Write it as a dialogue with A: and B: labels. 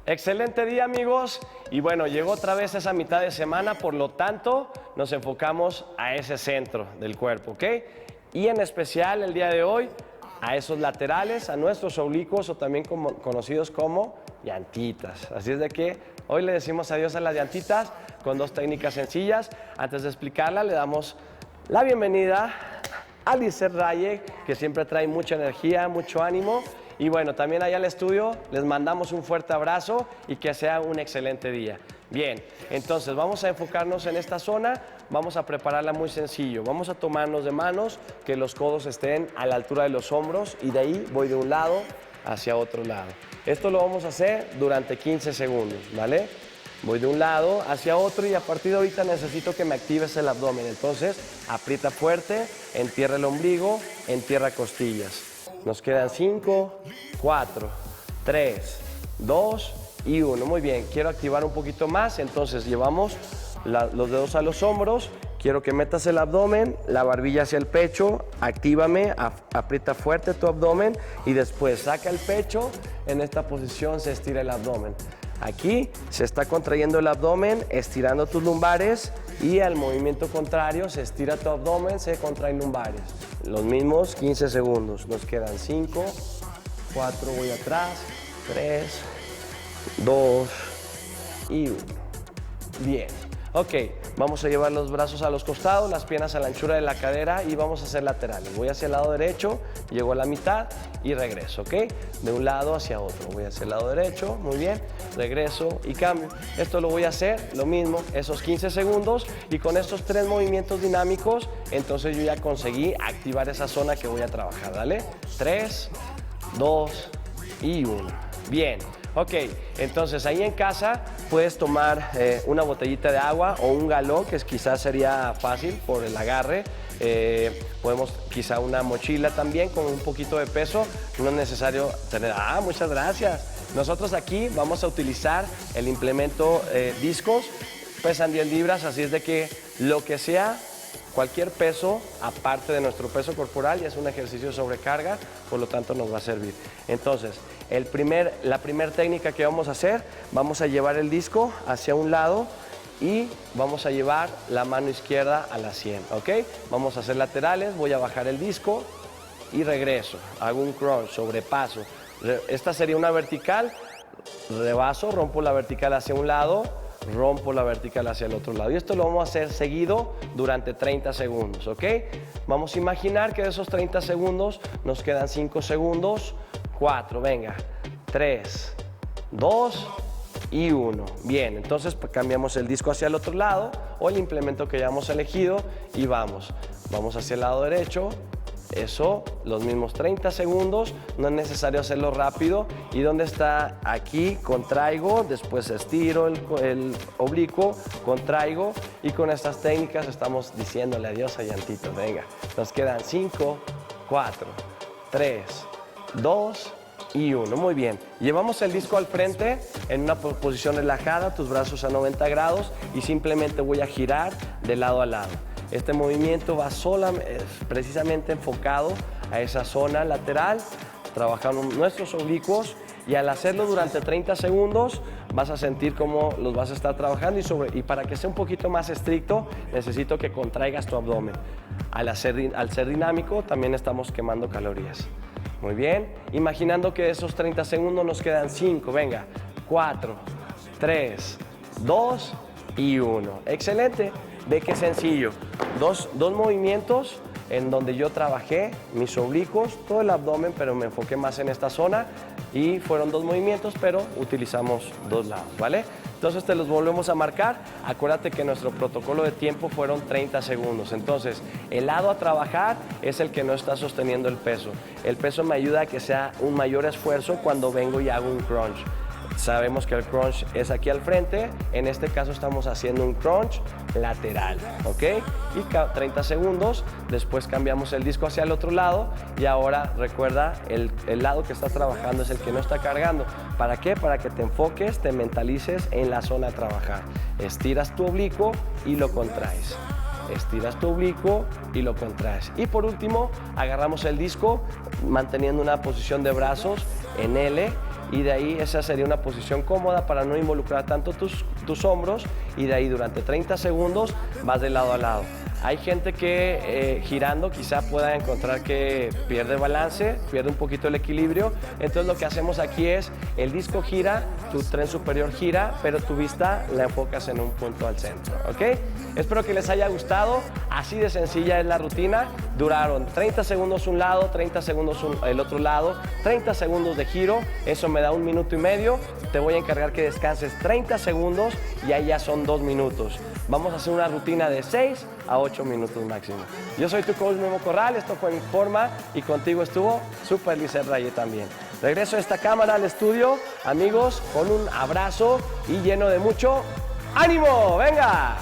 A: Excelente día, amigos. Y bueno, llegó otra vez esa mitad de semana, por lo tanto, nos enfocamos a ese centro del cuerpo, ¿ok? Y en especial el día de hoy, a esos laterales, a nuestros oblicuos o también conocidos como llantitas. Así es de que hoy le decimos adiós a las llantitas con dos técnicas sencillas. Antes de explicarla, le damos la bienvenida a Lizeth Raye, que siempre trae mucha energía, mucho ánimo. Y bueno, también allá al estudio les mandamos un fuerte abrazo y que sea un excelente día. Bien, entonces vamos a enfocarnos en esta zona, vamos a prepararla muy sencillo. Vamos a tomarnos de manos, que los codos estén a la altura de los hombros y de ahí voy de un lado hacia otro lado. Esto lo vamos a hacer durante 15 segundos, ¿vale? Voy de un lado hacia otro y a partir de ahorita necesito que me actives el abdomen. Entonces, aprieta fuerte, entierra el ombligo, entierra costillas. Nos quedan 5, 4, 3, 2 y 1. Muy bien, quiero activar un poquito más. Entonces, llevamos los dedos a los hombros. Quiero que metas el abdomen, la barbilla hacia el pecho. Actívame, aprieta fuerte tu abdomen y después saca el pecho. En esta posición se estira el abdomen. Aquí se está contrayendo el abdomen, estirando tus lumbares y al movimiento contrario se estira tu abdomen, se contraen lumbares. Los mismos 15 segundos. Nos quedan 5, 4, voy atrás, 3, 2 y 1. Bien. Ok, vamos a llevar los brazos a los costados, las piernas a la anchura de la cadera y vamos a hacer laterales. Voy hacia el lado derecho, llego a la mitad y regreso, ¿ok? De un lado hacia otro. Voy hacia el lado derecho, muy bien, regreso y cambio. Esto lo voy a hacer, lo mismo, esos 15 segundos y con estos 3 movimientos dinámicos, entonces yo ya conseguí activar esa zona que voy a trabajar, ¿vale? 3, 2 y 1. Bien. Ok, entonces ahí en casa puedes tomar una botellita de agua o un galón, que quizás sería fácil por el agarre. Podemos quizá una mochila también con un poquito de peso. No es necesario tener... Ah, muchas gracias. Nosotros aquí vamos a utilizar el implemento discos. Pesan 10 libras, así es de que lo que sea, cualquier peso, aparte de nuestro peso corporal, ya es un ejercicio de sobrecarga, por lo tanto nos va a servir. Entonces, la primera técnica que vamos a hacer, vamos a llevar el disco hacia un lado y vamos a llevar la mano izquierda a la sien, ¿ok? Vamos a hacer laterales, voy a bajar el disco y regreso. Hago un crunch, sobrepaso. Esta sería una vertical, rebaso, rompo la vertical hacia un lado, rompo la vertical hacia el otro lado. Y esto lo vamos a hacer seguido durante 30 segundos, ¿ok? Vamos a imaginar que de esos 30 segundos nos quedan 5 segundos, 4, venga, 3, 2 y 1. Bien, entonces cambiamos el disco hacia el otro lado o el implemento que ya hemos elegido y vamos hacia el lado derecho. Eso, los mismos 30 segundos, no es necesario hacerlo rápido. ¿Y dónde está? Aquí, contraigo, después estiro el oblicuo, contraigo y con estas técnicas estamos diciéndole adiós a llantitos. Venga, nos quedan 5, 4, 3, 2 y 1. Muy bien. Llevamos el disco al frente en una posición relajada, tus brazos a 90 grados y simplemente voy a girar de lado a lado. Este movimiento va precisamente enfocado a esa zona lateral, trabajando nuestros oblicuos y al hacerlo durante 30 segundos vas a sentir cómo los vas a estar trabajando y para que sea un poquito más estricto necesito que contraigas tu abdomen. Al ser dinámico también estamos quemando calorías. Muy bien, imaginando que de esos 30 segundos nos quedan 5, venga, 4, 3, 2 y 1. Excelente. Ve qué sencillo. Dos movimientos en donde yo trabajé mis oblicuos, todo el abdomen, pero me enfoqué más en esta zona y fueron 2 movimientos, pero utilizamos 2 lados, ¿vale? Entonces te los volvemos a marcar. Acuérdate que nuestro protocolo de tiempo fueron 30 segundos. Entonces, el lado a trabajar es el que no está sosteniendo el peso. El peso me ayuda a que sea un mayor esfuerzo cuando vengo y hago un crunch. Sabemos que el crunch es aquí al frente, en este caso estamos haciendo un crunch lateral, ¿ok? Y 30 segundos, después cambiamos el disco hacia el otro lado y ahora recuerda, el lado que estás trabajando es el que no está cargando. ¿Para qué? Para que te enfoques, te mentalices en la zona a trabajar. Estiras tu oblicuo y lo contraes. Estiras tu oblicuo y lo contraes. Y por último, agarramos el disco manteniendo una posición de brazos en L y de ahí esa sería una posición cómoda para no involucrar tanto tus hombros, y de ahí durante 30 segundos vas de lado a lado. Hay gente que girando quizá pueda encontrar que pierde balance, pierde un poquito el equilibrio. Entonces lo que hacemos aquí es, el disco gira, tu tren superior gira, pero tu vista la enfocas en un punto al centro, ¿ok? Espero que les haya gustado. Así de sencilla es la rutina. Duraron 30 segundos un lado, 30 segundos el otro lado, 30 segundos de giro. Eso me da 1 minuto y medio. Te voy a encargar que descanses 30 segundos y ahí ya son 2 minutos. Vamos a hacer una rutina de 6 a 8 minutos máximo. Yo soy tu coach Memo Corral, esto fue Mi Forma y contigo estuvo Super Lizeth Rayet también. Regreso a esta cámara al estudio, amigos, con un abrazo y lleno de mucho ánimo. ¡Venga!